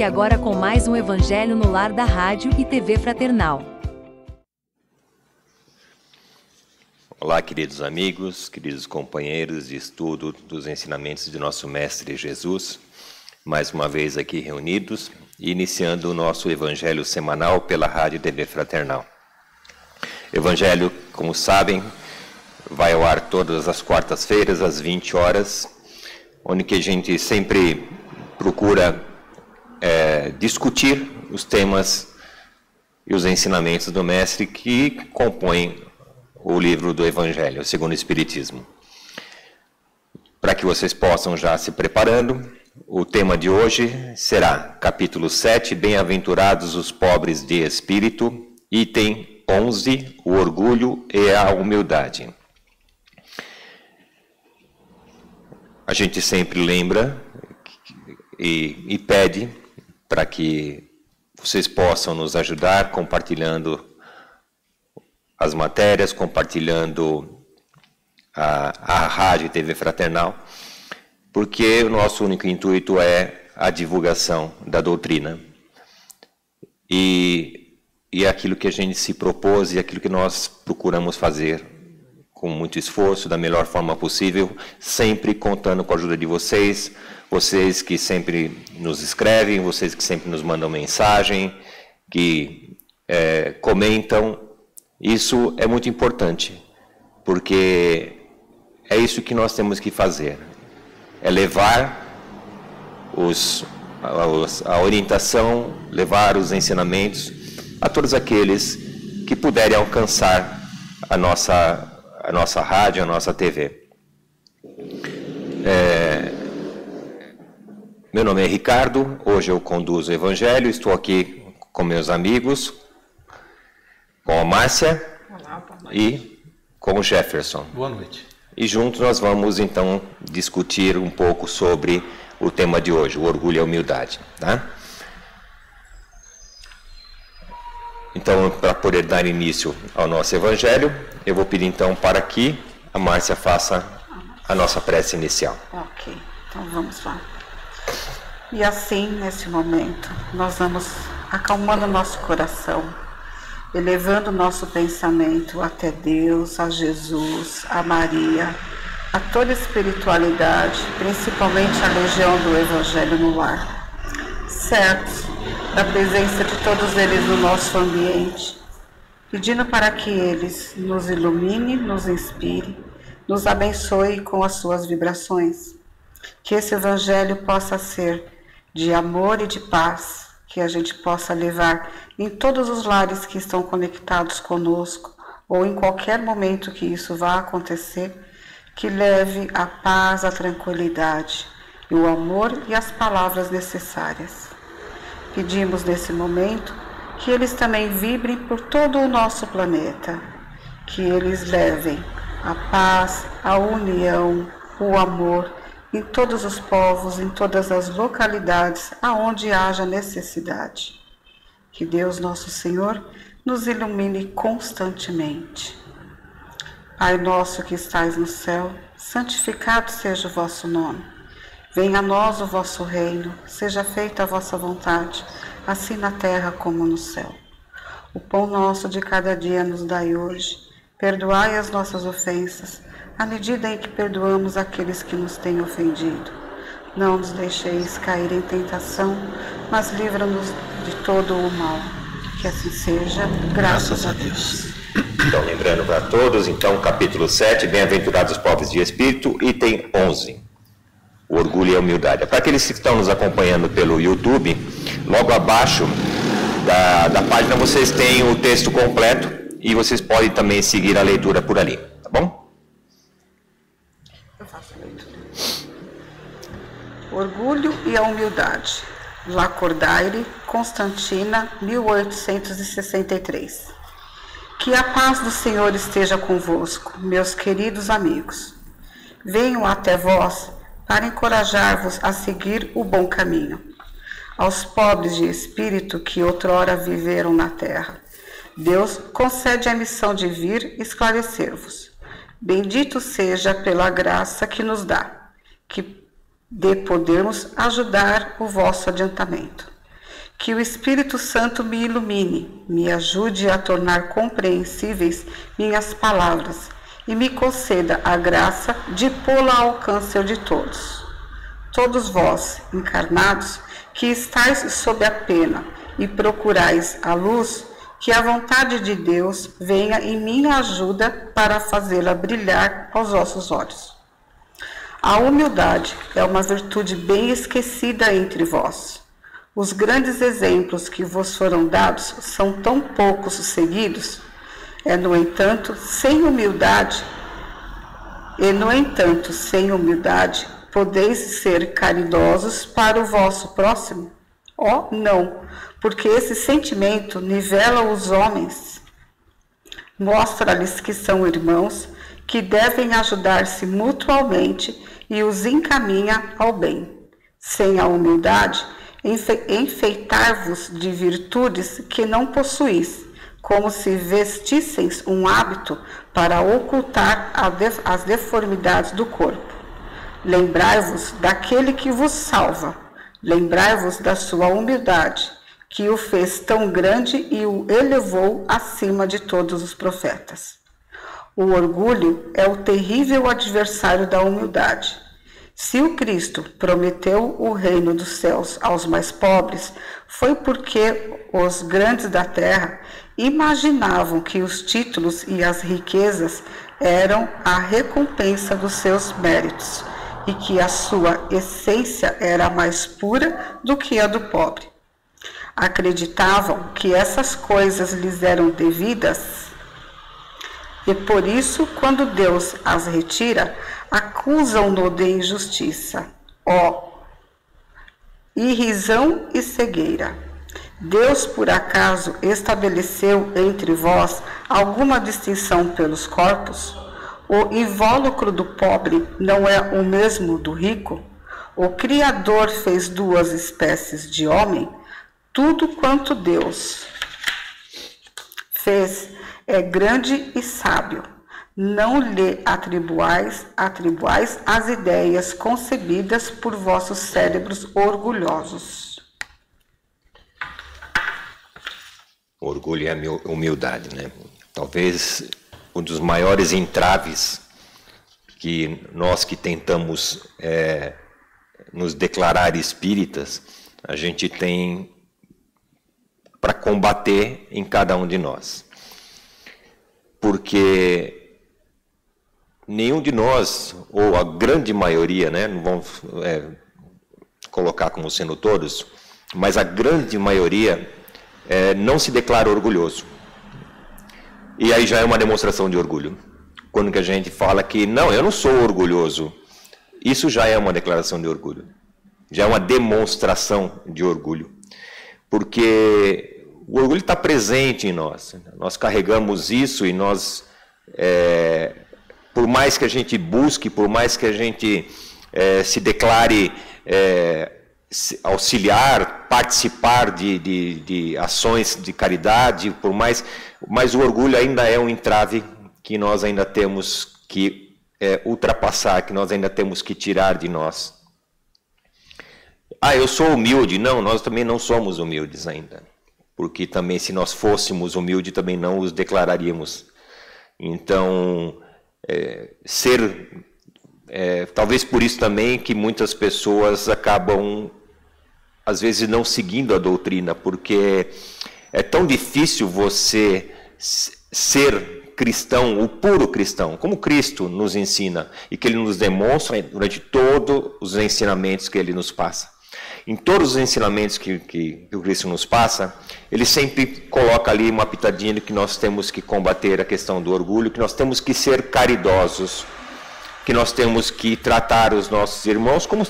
Fique agora com mais um Evangelho no Lar da Rádio e TV Fraternal. Olá, queridos amigos, queridos companheiros de estudo dos ensinamentos de nosso Mestre Jesus. Mais uma vez aqui reunidos e iniciando o nosso Evangelho semanal pela Rádio e TV Fraternal. Evangelho, como sabem, vai ao ar todas as quartas-feiras, às 20 horas, onde que a gente sempre procura discutir os temas e os ensinamentos do Mestre que compõem o livro do Evangelho, segundo o Espiritismo. Para que vocês possam já se preparando, o tema de hoje será capítulo 7, Bem-aventurados os pobres de espírito, item 11, o orgulho e a humildade. A gente sempre lembra e pede para que vocês possam nos ajudar compartilhando as matérias, compartilhando a Rádio e TV Fraternal, porque o nosso único intuito é a divulgação da doutrina. E aquilo que a gente se propôs e aquilo que nós procuramos fazer com muito esforço, da melhor forma possível, sempre contando com a ajuda de vocês, vocês que sempre nos escrevem, vocês que sempre nos mandam mensagem, que comentam. Isso é muito importante, porque é isso que nós temos que fazer, é levar a orientação, levar os ensinamentos a todos aqueles que puderem alcançar a nossa rádio, a nossa TV. Meu nome é Ricardo, hoje eu conduzo o Evangelho, estou aqui com meus amigos, com a Márcia. Olá, e com o Jefferson. Boa noite. E juntos nós vamos então discutir um pouco sobre o tema de hoje, o orgulho e a humildade. Tá? Então, para poder dar início ao nosso Evangelho, eu vou pedir então para que a Márcia faça a nossa prece inicial. Ok, então vamos lá. E assim, nesse momento, nós vamos acalmando nosso coração, elevando nosso pensamento até Deus, a Jesus, a Maria, a toda a espiritualidade, principalmente a legião do Evangelho no lar. Certos da presença de todos eles no nosso ambiente, pedindo para que eles nos ilumine, nos inspire, nos abençoe com as suas vibrações. Que esse Evangelho possa ser de amor e de paz, que a gente possa levar em todos os lares que estão conectados conosco, ou em qualquer momento que isso vá acontecer, que leve a paz, a tranquilidade, e o amor e as palavras necessárias. Pedimos nesse momento que eles também vibrem por todo o nosso planeta, que eles levem a paz, a união, o amor, em todos os povos, em todas as localidades aonde haja necessidade. Que Deus nosso Senhor nos ilumine constantemente. Pai nosso que estais no céu, santificado seja o vosso nome. Venha a nós o vosso reino, seja feita a vossa vontade, assim na terra como no céu. O pão nosso de cada dia nos dai hoje, perdoai as nossas ofensas, à medida em que perdoamos aqueles que nos têm ofendido. Não nos deixeis cair em tentação, mas livra-nos de todo o mal. Que assim seja, graças a Deus. Então, lembrando para todos, então, capítulo 7, Bem-aventurados os pobres de espírito, item 11, o orgulho e a humildade. Para aqueles que estão nos acompanhando pelo YouTube, logo abaixo da página vocês têm o texto completo e vocês podem também seguir a leitura por ali, tá bom? Orgulho e a humildade. Lacordaire, Constantina, 1863. Que a paz do Senhor esteja convosco, meus queridos amigos. Venho até vós para encorajar-vos a seguir o bom caminho. Aos pobres de espírito que outrora viveram na terra, Deus concede a missão de vir esclarecer-vos. Bendito seja pela graça que nos dá, que de podermos ajudar o vosso adiantamento. Que o Espírito Santo me ilumine, me ajude a tornar compreensíveis minhas palavras e me conceda a graça de pô-la ao alcance de todos. Todos vós, encarnados, que estáis sob a pena e procurais a luz, que a vontade de Deus venha em minha ajuda para fazê-la brilhar aos vossos olhos. A humildade é uma virtude bem esquecida entre vós. Os grandes exemplos que vos foram dados são tão poucos seguidos. No entanto, sem humildade, podeis ser caridosos para o vosso próximo? Oh, não, porque esse sentimento nivela os homens, mostra-lhes que são irmãos, que devem ajudar-se mutuamente e os encaminha ao bem. Sem a humildade, enfeitar-vos de virtudes que não possuís, como se vestisseis um hábito para ocultar as deformidades do corpo. Lembrai-vos daquele que vos salva, lembrai-vos da sua humildade, que o fez tão grande e o elevou acima de todos os profetas. O orgulho é o terrível adversário da humildade. Se o Cristo prometeu o reino dos céus aos mais pobres, foi porque os grandes da terra imaginavam que os títulos e as riquezas eram a recompensa dos seus méritos e que a sua essência era mais pura do que a do pobre. Acreditavam que essas coisas lhes eram devidas e por isso, quando Deus as retira, acusam-no de injustiça. Irrisão e cegueira! Deus, por acaso, estabeleceu entre vós alguma distinção pelos corpos? O invólucro do pobre não é o mesmo do rico? O Criador fez duas espécies de homem? Tudo quanto Deus fez é grande e sábio. Não lhe atribuais as ideias concebidas por vossos cérebros orgulhosos. Orgulho é a humildade, né? Talvez um dos maiores entraves que nós que tentamos nos declarar espíritas, a gente tem para combater em cada um de nós. Porque nenhum de nós, ou a grande maioria, né, não vamos colocar como sendo todos, mas a grande maioria não se declara orgulhoso. E aí já é uma demonstração de orgulho. Quando que a gente fala que, não, eu não sou orgulhoso, isso já é uma declaração de orgulho. Já é uma demonstração de orgulho. Porque o orgulho está presente em nós. Nós carregamos isso e nós, por mais que a gente busque, por mais que a gente se declare auxiliar, participar de ações de caridade, mas o orgulho ainda é um entrave que nós ainda temos que ultrapassar, que nós ainda temos que tirar de nós. Eu sou humilde. Não, nós também não somos humildes ainda. Porque também, se nós fôssemos humildes, também não os declararíamos. Então, talvez por isso também que muitas pessoas acabam, às vezes, não seguindo a doutrina, porque é tão difícil você ser cristão, o puro cristão, como Cristo nos ensina, e que Ele nos demonstra durante todos os ensinamentos que Ele nos passa. Em todos os ensinamentos que o Cristo nos passa, Ele sempre coloca ali uma pitadinha de que nós temos que combater a questão do orgulho, que nós temos que ser caridosos, que nós temos que tratar os nossos irmãos como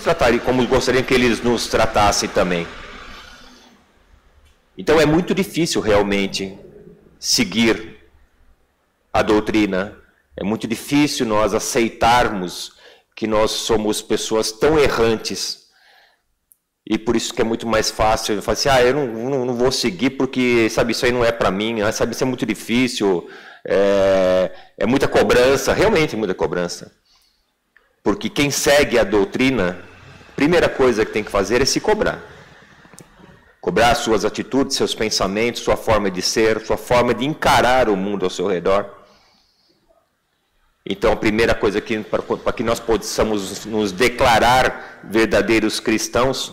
gostariam que eles nos tratassem também. Então é muito difícil realmente seguir a doutrina, é muito difícil nós aceitarmos que nós somos pessoas tão errantes. E por isso que é muito mais fácil eu falar assim, eu não vou seguir porque, sabe, isso aí não é para mim, sabe, isso é muito difícil, é muita cobrança, realmente muita cobrança. Porque quem segue a doutrina, a primeira coisa que tem que fazer é se cobrar. cobrar suas atitudes, seus pensamentos, sua forma de ser, sua forma de encarar o mundo ao seu redor. Então, a primeira coisa para que nós possamos nos declarar verdadeiros cristãos,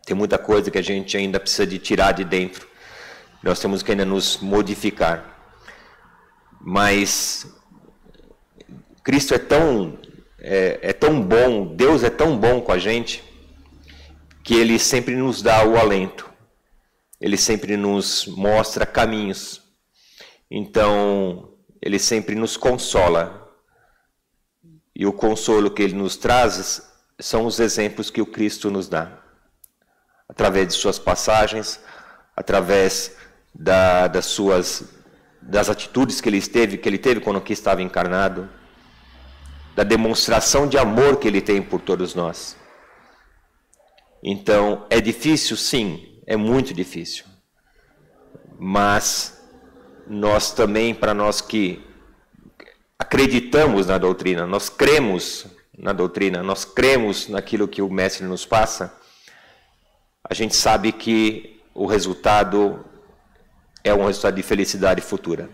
tem muita coisa que a gente ainda precisa de tirar de dentro. Nós temos que ainda nos modificar. Mas Cristo é tão bom, Deus é tão bom com a gente, que Ele sempre nos dá o alento. Ele sempre nos mostra caminhos. Então, Ele sempre nos consola. E o consolo que Ele nos traz são os exemplos que o Cristo nos dá. Através de suas passagens, através das atitudes que ele teve quando aqui estava encarnado, da demonstração de amor que Ele tem por todos nós. Então, é difícil? Sim, é muito difícil. Mas nós também, para nós que acreditamos na doutrina, nós cremos na doutrina, nós cremos naquilo que o Mestre nos passa, a gente sabe que o resultado é um resultado de felicidade futura.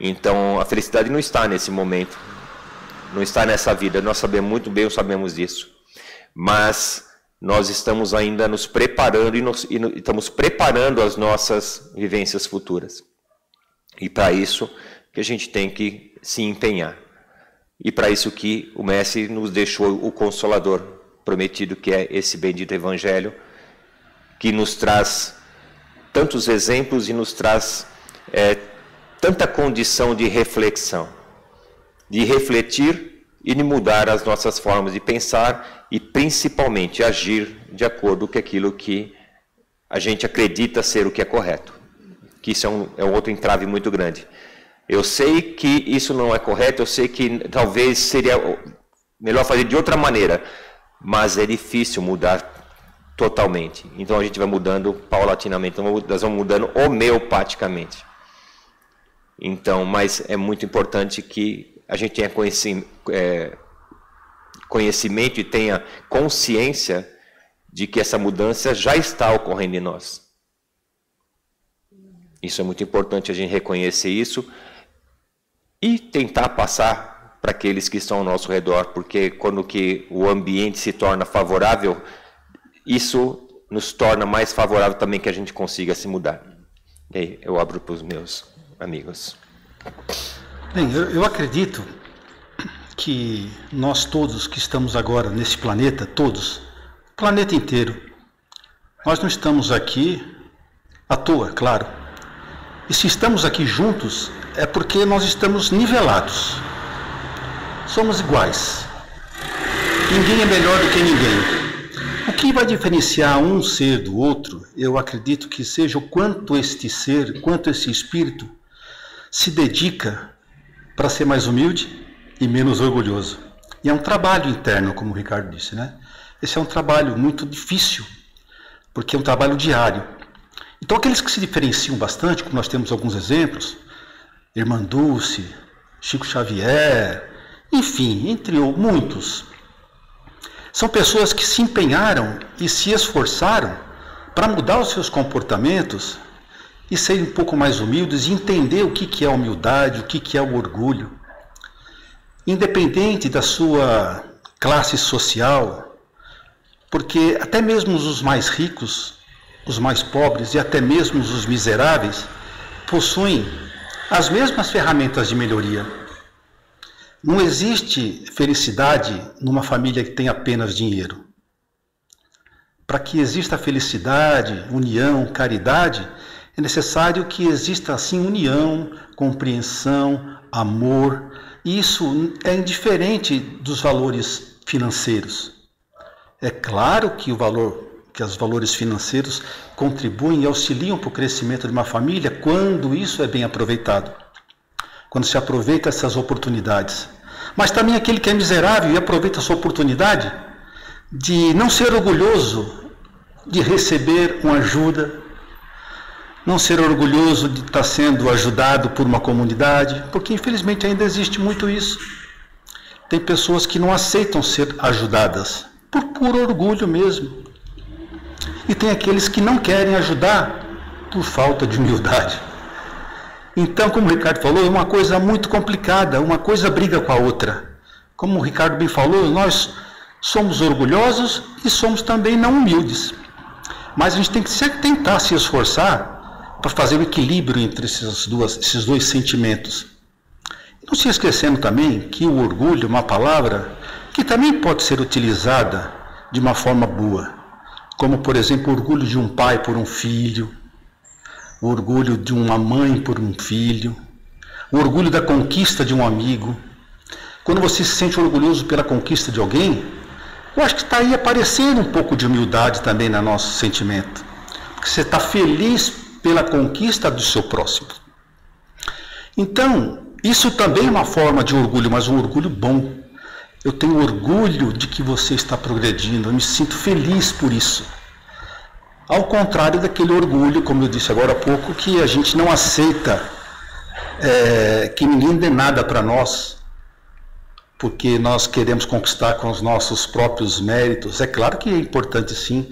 Então, a felicidade não está nesse momento, não está nessa vida, nós sabemos muito bem, sabemos disso. Mas nós estamos ainda nos preparando e estamos preparando as nossas vivências futuras. E para isso que a gente tem que se empenhar. E para isso que o Mestre nos deixou o Consolador prometido, que é esse bendito Evangelho, que nos traz tantos exemplos e nos traz tanta condição de reflexão, de refletir e de mudar as nossas formas de pensar e principalmente agir de acordo com aquilo que a gente acredita ser o que é correto. Que isso é um outro entrave muito grande. Eu sei que isso não é correto, eu sei que talvez seria melhor fazer de outra maneira, mas é difícil mudar totalmente. Então a gente vai mudando paulatinamente, nós vamos mudando homeopaticamente. Então, mas é muito importante que a gente tenha conhecimento e tenha consciência de que essa mudança já está ocorrendo em nós. Isso é muito importante, a gente reconhecer isso e tentar passar para aqueles que estão ao nosso redor, porque quando que o ambiente se torna favorável, isso nos torna mais favorável também que a gente consiga se mudar. E aí, eu abro para os meus amigos. Bem, eu acredito que nós todos que estamos agora nesse planeta, todos, o planeta inteiro, nós não estamos aqui à toa, claro. E se estamos aqui juntos, é porque nós estamos nivelados. Somos iguais. Ninguém é melhor do que ninguém. O que vai diferenciar um ser do outro, eu acredito que seja o quanto este ser, quanto esse espírito se dedica para ser mais humilde e menos orgulhoso. E é um trabalho interno, como o Ricardo disse, né? Esse é um trabalho muito difícil, porque é um trabalho diário. Então aqueles que se diferenciam bastante, como nós temos alguns exemplos, Irmã Dulce, Chico Xavier, enfim, entre muitos, são pessoas que se empenharam e se esforçaram para mudar os seus comportamentos e serem um pouco mais humildes e entender o que é a humildade, o que é o orgulho. Independente da sua classe social, porque até mesmo os mais ricos, os mais pobres e até mesmo os miseráveis possuem as mesmas ferramentas de melhoria. Não existe felicidade numa família que tem apenas dinheiro. Para que exista felicidade, união, caridade, é necessário que exista assim união, compreensão, amor. E isso é indiferente dos valores financeiros. É claro que os valores financeiros contribuem e auxiliam para o crescimento de uma família quando isso é bem aproveitado, quando se aproveita essas oportunidades. Mas também aquele que é miserável e aproveita essa oportunidade de não ser orgulhoso de receber uma ajuda, não ser orgulhoso de estar sendo ajudado por uma comunidade, porque infelizmente ainda existe muito isso. Tem pessoas que não aceitam ser ajudadas, por puro orgulho mesmo. e tem aqueles que não querem ajudar por falta de humildade. Então, como o Ricardo falou, é uma coisa muito complicada, uma coisa briga com a outra. Como o Ricardo bem falou, nós somos orgulhosos e somos também não humildes. Mas a gente tem que tentar se esforçar para fazer o equilíbrio entre esses dois sentimentos. Não se esquecendo também que o orgulho é uma palavra que também pode ser utilizada de uma forma boa. Como, por exemplo, o orgulho de um pai por um filho, o orgulho de uma mãe por um filho, o orgulho da conquista de um amigo. Quando você se sente orgulhoso pela conquista de alguém, eu acho que está aí aparecendo um pouco de humildade também no nosso sentimento. Porque você está feliz pela conquista do seu próximo. Então, isso também é uma forma de orgulho, mas um orgulho bom. Eu tenho orgulho de que você está progredindo, eu me sinto feliz por isso. Ao contrário daquele orgulho, como eu disse agora há pouco, que a gente não aceita que ninguém dê nada para nós, porque nós queremos conquistar com os nossos próprios méritos. É claro que é importante sim,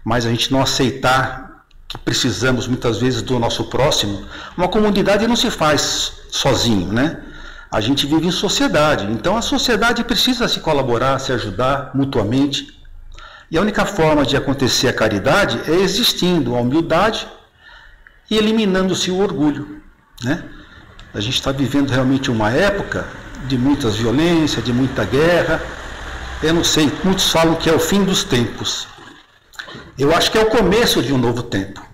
mas a gente não aceitar que precisamos muitas vezes do nosso próximo. Uma comunidade não se faz sozinho, né? A gente vive em sociedade, então a sociedade precisa se colaborar, se ajudar mutuamente. E a única forma de acontecer a caridade é existindo a humildade e eliminando-se o orgulho, né? A gente está vivendo realmente uma época de muitas violências, de muita guerra. Eu não sei, muitos falam que é o fim dos tempos. Eu acho que é o começo de um novo tempo.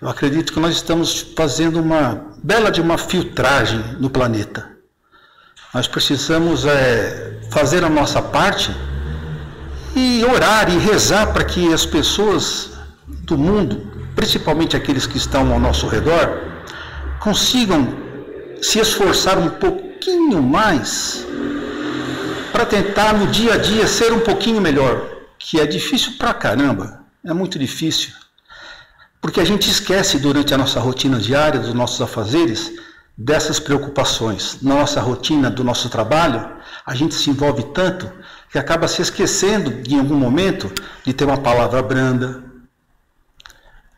Eu acredito que nós estamos fazendo uma bela de uma filtragem no planeta. Nós precisamos fazer a nossa parte e orar e rezar para que as pessoas do mundo, principalmente aqueles que estão ao nosso redor, consigam se esforçar um pouquinho mais para tentar no dia a dia ser um pouquinho melhor, que é difícil pra caramba, é muito difícil, porque a gente esquece durante a nossa rotina diária, dos nossos afazeres, dessas preocupações. Na nossa rotina do nosso trabalho, a gente se envolve tanto que acaba se esquecendo, em algum momento, de ter uma palavra branda,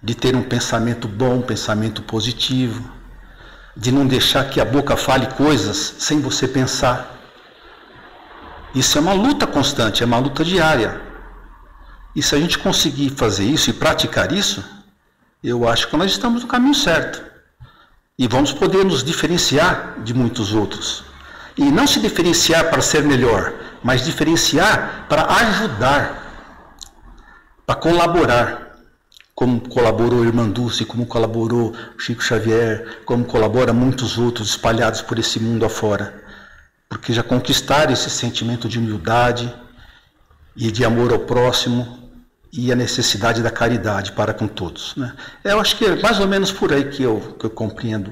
de ter um pensamento bom, um pensamento positivo, de não deixar que a boca fale coisas sem você pensar. Isso é uma luta constante, é uma luta diária. E se a gente conseguir fazer isso e praticar isso, eu acho que nós estamos no caminho certo. E vamos poder nos diferenciar de muitos outros. E não se diferenciar para ser melhor, mas diferenciar para ajudar, para colaborar. Como colaborou a Irmã Dulce, como colaborou Chico Xavier, como colabora muitos outros espalhados por esse mundo afora. Porque já conquistaram esse sentimento de humildade e de amor ao próximo e a necessidade da caridade para com todos, né? Eu acho que é mais ou menos por aí que eu compreendo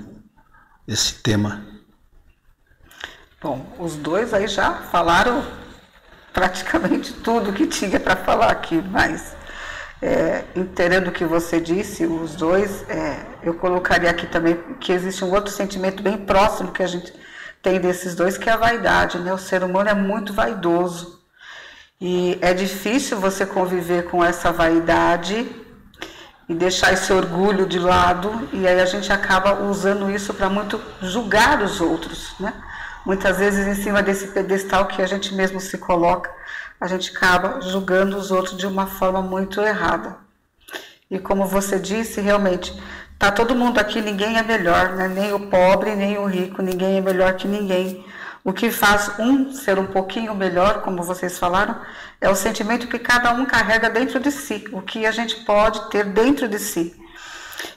esse tema. Bom, os dois aí já falaram praticamente tudo que tinha para falar aqui, mas entendendo o que você disse, os dois, eu colocaria aqui também que existe um outro sentimento bem próximo que a gente tem desses dois, que é a vaidade, né? O ser humano é muito vaidoso e é difícil você conviver com essa vaidade e deixar esse orgulho de lado, e aí a gente acaba usando isso para muito julgar os outros, né? Muitas vezes em cima desse pedestal que a gente mesmo se coloca, a gente acaba julgando os outros de uma forma muito errada. E como você disse, realmente, tá todo mundo aqui, ninguém é melhor, né? Nem o pobre, nem o rico, ninguém é melhor que ninguém. O que faz um ser um pouquinho melhor, como vocês falaram, é o sentimento que cada um carrega dentro de si, o que a gente pode ter dentro de si.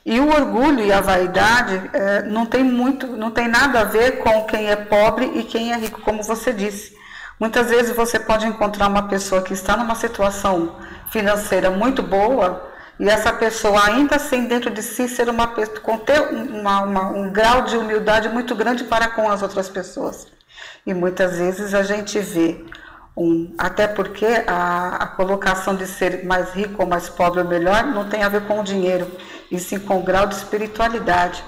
E o orgulho e a vaidade não tem nada a ver com quem é pobre e quem é rico, como você disse. Muitas vezes você pode encontrar uma pessoa que está numa situação financeira muito boa e essa pessoa ainda assim dentro de si ter um grau de humildade muito grande para com as outras pessoas. E muitas vezes a gente vê, até porque a colocação de ser mais rico ou mais pobre ou melhor não tem a ver com o dinheiro, e sim com o grau de espiritualidade.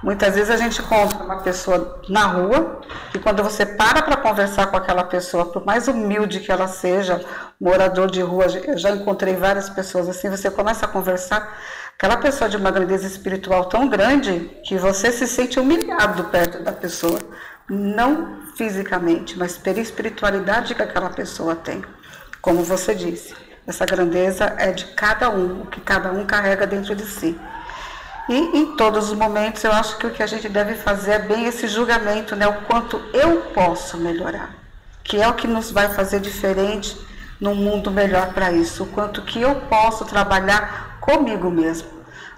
Muitas vezes a gente encontra uma pessoa na rua e quando você para conversar com aquela pessoa, por mais humilde que ela seja, morador de rua, eu já encontrei várias pessoas assim, você começa a conversar, aquela pessoa de uma grandeza espiritual tão grande que você se sente humilhado perto da pessoa, não fisicamente, mas pela espiritualidade que aquela pessoa tem. Como você disse, essa grandeza é de cada um, o que cada um carrega dentro de si. E em todos os momentos eu acho que o que a gente deve fazer é bem esse julgamento, né? O quanto eu posso melhorar, que é o que nos vai fazer diferente num mundo melhor para isso, o quanto que eu posso trabalhar comigo mesmo,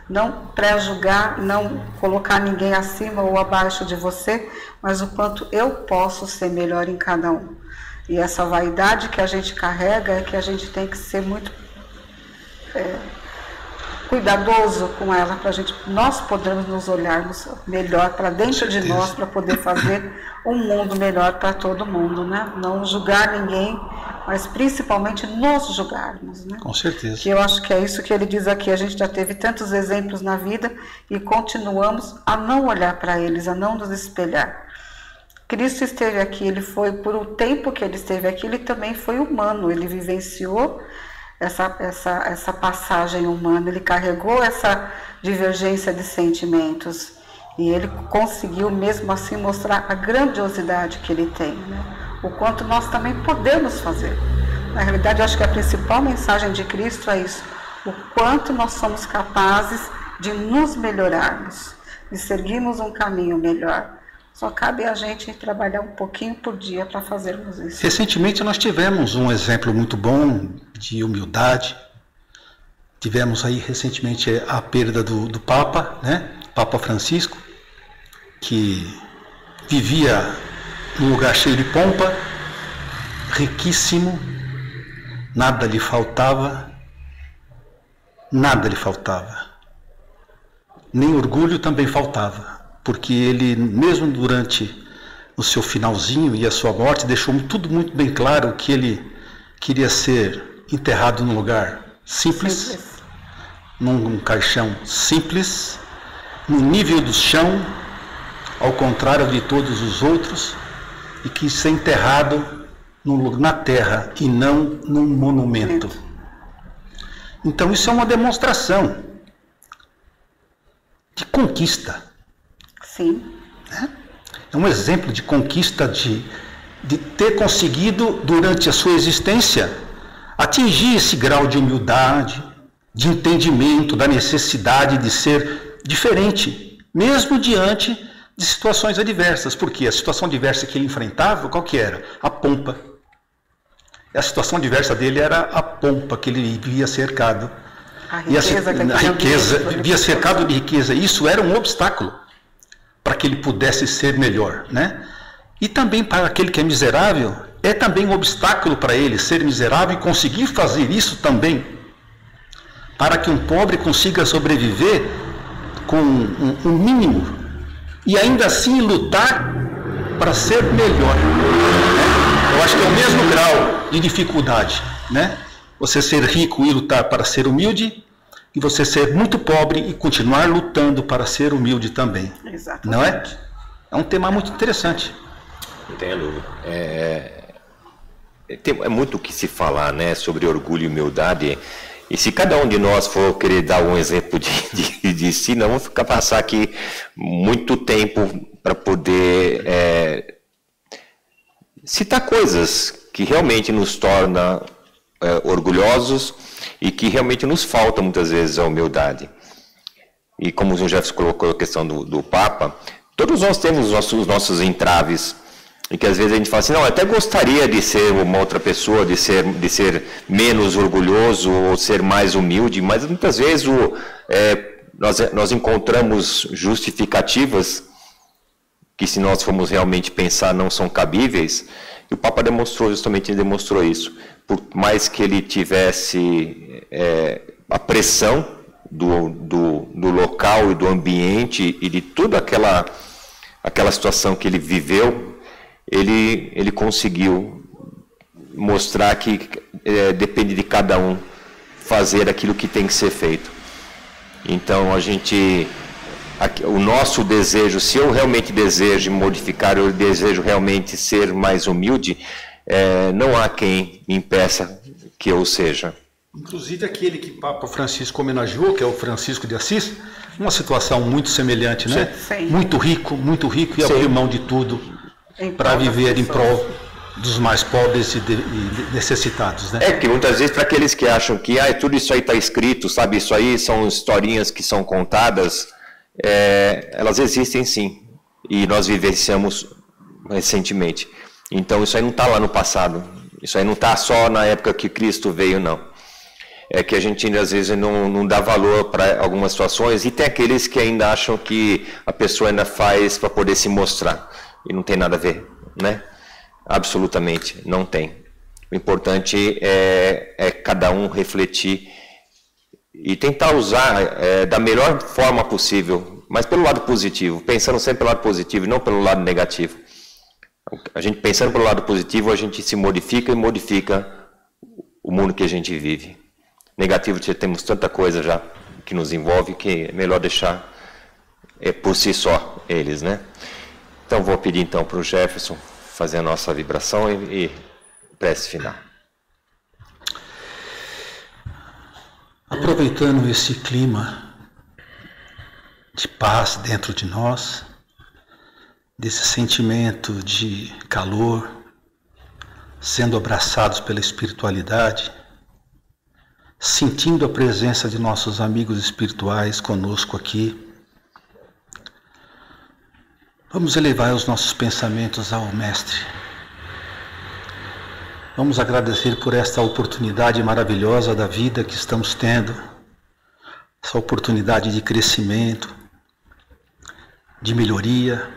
não pré-julgar, não colocar ninguém acima ou abaixo de você, mas o quanto eu posso ser melhor em cada um. E essa vaidade que a gente carrega é que a gente tem que ser muito cuidadoso com ela, para nós podermos nos olharmos melhor para dentro de nós, para poder fazer um mundo melhor para todo mundo, né? Não julgar ninguém, mas principalmente nos julgarmos, né? Com certeza. Que eu acho que é isso que ele diz aqui, a gente já teve tantos exemplos na vida e continuamos a não olhar para eles, a não nos espelhar. Cristo esteve aqui, ele foi, por um tempo que ele esteve aqui, ele também foi humano, ele vivenciou essa passagem humana, ele carregou essa divergência de sentimentos e ele conseguiu mesmo assim mostrar a grandiosidade que ele tem, né? O quanto nós também podemos fazer. Na realidade, eu acho que a principal mensagem de Cristo é isso, o quanto nós somos capazes de nos melhorarmos, de seguirmos um caminho melhor. Só cabe a gente trabalhar um pouquinho por dia para fazermos isso. Recentemente nós tivemos um exemplo muito bom de humildade. Tivemos aí recentemente a perda do Papa, né? Papa Francisco, que vivia num lugar cheio de pompa, riquíssimo, nada lhe faltava, nem orgulho também faltava. Porque ele, mesmo durante o seu finalzinho e a sua morte, deixou tudo muito bem claro que ele queria ser enterrado num lugar simples. Num caixão simples, no nível do chão, ao contrário de todos os outros, e quis ser enterrado na terra e não num monumento. Então isso é uma demonstração de conquista. Sim. É um exemplo de conquista de ter conseguido, durante a sua existência, atingir esse grau de humildade, de entendimento da necessidade de ser diferente, mesmo diante de situações adversas. Porque a situação adversa que ele enfrentava, qual que era? A pompa. A situação adversa dele era a pompa que ele vivia cercado. A riqueza, vivia cercado de riqueza. Isso era um obstáculo para que ele pudesse ser melhor, né? E também para aquele que é miserável, é também um obstáculo para ele ser miserável e conseguir fazer isso também, para que um pobre consiga sobreviver com um mínimo e ainda assim lutar para ser melhor, né? Eu acho que é o mesmo grau de dificuldade, né? Você ser rico e lutar para ser humilde, e você ser muito pobre e continuar lutando para ser humilde também. Exatamente. Não é? É um tema muito interessante. Não tenha dúvida. É muito o que se falar, né, sobre orgulho e humildade. E se cada um de nós for querer dar um exemplo de si, nós vamos passar aqui muito tempo para poder citar coisas que realmente nos tornam orgulhosos e que realmente nos falta muitas vezes a humildade. E como o Jefferson colocou a questão do Papa, todos nós temos os nossos entraves, e que às vezes a gente fala assim, não, eu até gostaria de ser uma outra pessoa, de ser menos orgulhoso ou ser mais humilde, mas muitas vezes nós encontramos justificativas que, se nós formos realmente pensar, não são cabíveis, e o Papa justamente demonstrou isso. Por mais que ele tivesse a pressão do local e do ambiente e de toda aquela situação que ele viveu, ele conseguiu mostrar que depende de cada um fazer aquilo que tem que ser feito. Então a gente o nosso desejo, se eu realmente desejo modificar, eu desejo realmente ser mais humilde, não há quem me impeça que eu seja. Inclusive aquele que Papa Francisco homenageou, que é o Francisco de Assis, uma situação muito semelhante, né? Sim. Muito rico e abriu mão de tudo para viver em prol dos mais pobres e necessitados, né? Que muitas vezes, para aqueles que acham que tudo isso aí está escrito, sabe, isso aí são historinhas que são contadas, elas existem sim, e nós vivenciamos recentemente. Então isso aí não está lá no passado, isso aí não está só na época que Cristo veio, não. É que a gente às vezes não dá valor para algumas situações, e tem aqueles que ainda acham que a pessoa ainda faz para poder se mostrar, e não tem nada a ver, né? Absolutamente, não tem. O importante é cada um refletir e tentar usar da melhor forma possível, mas pelo lado positivo, pensando sempre pelo lado positivo e não pelo lado negativo. A gente pensando pelo lado positivo, a gente se modifica e modifica o mundo que a gente vive. Negativo, temos tanta coisa já que nos envolve que é melhor deixar por si só eles, né? Então vou pedir então para o Jefferson fazer a nossa vibração e prece final. Aproveitando esse clima de paz dentro de nós, desse sentimento de calor, sendo abraçados pela espiritualidade, sentindo a presença de nossos amigos espirituais conosco aqui, vamos elevar os nossos pensamentos ao Mestre. Vamos agradecer por esta oportunidade maravilhosa da vida que estamos tendo, essa oportunidade de crescimento, de melhoria,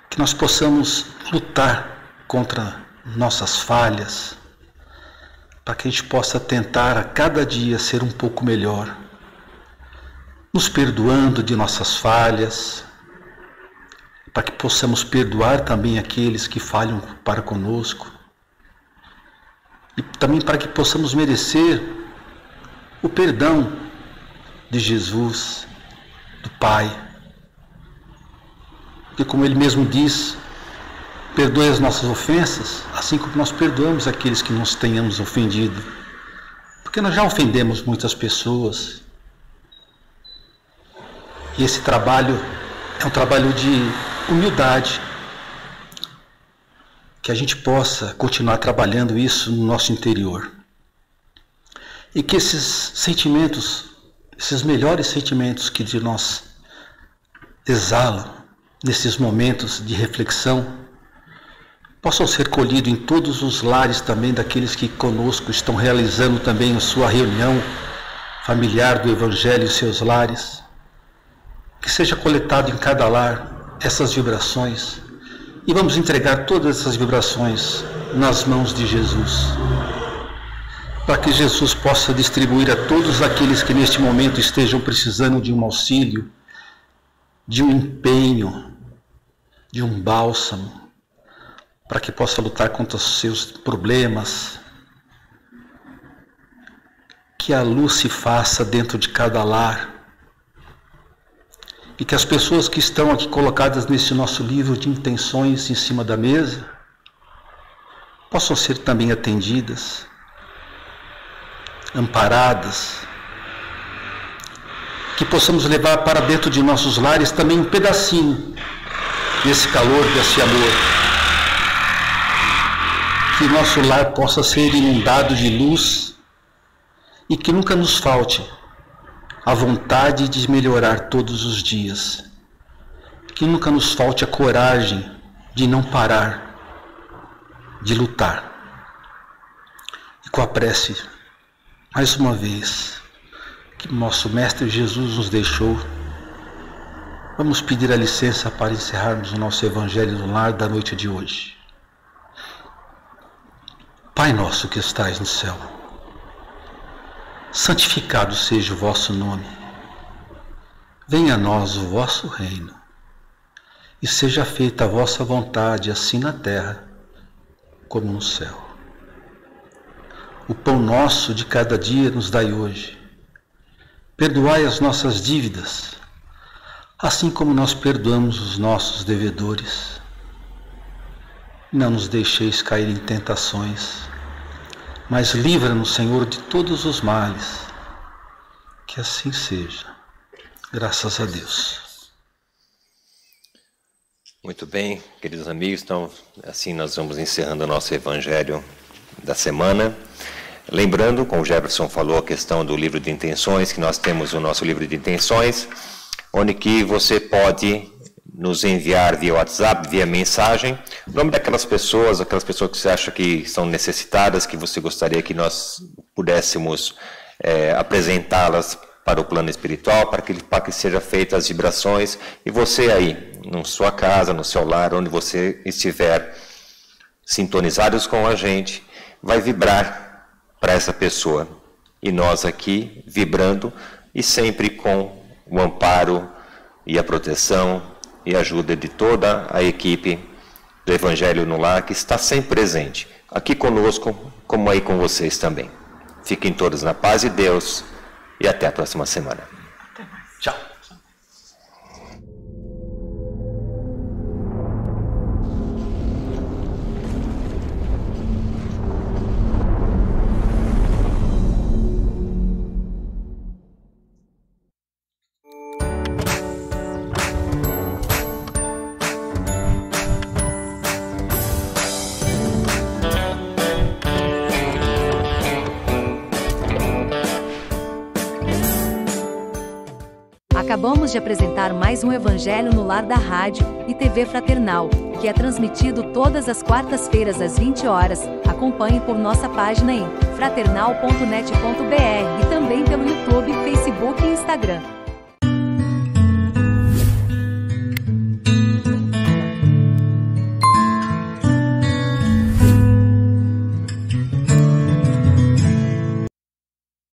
que nós possamos lutar contra nossas falhas, para que a gente possa tentar a cada dia ser um pouco melhor, nos perdoando de nossas falhas, para que possamos perdoar também aqueles que falham para conosco, e também para que possamos merecer o perdão de Jesus, do Pai. Porque como Ele mesmo diz, perdoe as nossas ofensas, assim como nós perdoamos aqueles que nos tenhamos ofendido. Porque nós já ofendemos muitas pessoas. E esse trabalho é um trabalho de humildade. Que a gente possa continuar trabalhando isso no nosso interior. E que esses sentimentos, esses melhores sentimentos que de nós exalam nesses momentos de reflexão, possam ser colhidos em todos os lares também daqueles que conosco estão realizando também a sua reunião familiar do Evangelho em seus lares. Que seja coletado em cada lar essas vibrações e vamos entregar todas essas vibrações nas mãos de Jesus, para que Jesus possa distribuir a todos aqueles que neste momento estejam precisando de um auxílio, de um empenho, de um bálsamo, para que possa lutar contra os seus problemas. Que a luz se faça dentro de cada lar. E que as pessoas que estão aqui colocadas nesse nosso livro de intenções em cima da mesa possam ser também atendidas, amparadas. Que possamos levar para dentro de nossos lares também um pedacinho desse calor, desse amor. Que nosso lar possa ser inundado de luz e que nunca nos falte a vontade de melhorar todos os dias. Que nunca nos falte a coragem de não parar, de lutar. E com a prece, mais uma vez, que nosso Mestre Jesus nos deixou, vamos pedir a licença para encerrarmos o nosso Evangelho no Lar da noite de hoje. Pai nosso que estais no céu, santificado seja o vosso nome. Venha a nós o vosso reino, e seja feita a vossa vontade, assim na terra como no céu. O pão nosso de cada dia nos dai hoje. Perdoai as nossas dívidas, assim como nós perdoamos os nossos devedores. Não nos deixeis cair em tentações, mas livra-nos, Senhor, de todos os males. Que assim seja. Graças a Deus. Muito bem, queridos amigos, então assim nós vamos encerrando o nosso Evangelho da semana. Lembrando, como o Jefferson falou, a questão do livro de intenções, que nós temos o nosso livro de intenções, onde que você pode nos enviar via WhatsApp, via mensagem, o nome daquelas pessoas que você acha que são necessitadas, que você gostaria que nós pudéssemos apresentá-las para o plano espiritual, para que sejam feitas as vibrações, e você aí, na sua casa, no seu lar, onde você estiver sintonizados com a gente, vai vibrar para essa pessoa. E nós aqui, vibrando, e sempre com o amparo e a proteção e a ajuda de toda a equipe do Evangelho no Lar, que está sempre presente, aqui conosco, como aí com vocês também. Fiquem todos na paz de Deus e até a próxima semana. Tchau. Acabamos de apresentar mais um Evangelho no Lar da Rádio e TV Fraternal, que é transmitido todas as quartas-feiras às 20 horas. Acompanhe por nossa página em fraternal.net.br e também pelo YouTube, Facebook e Instagram.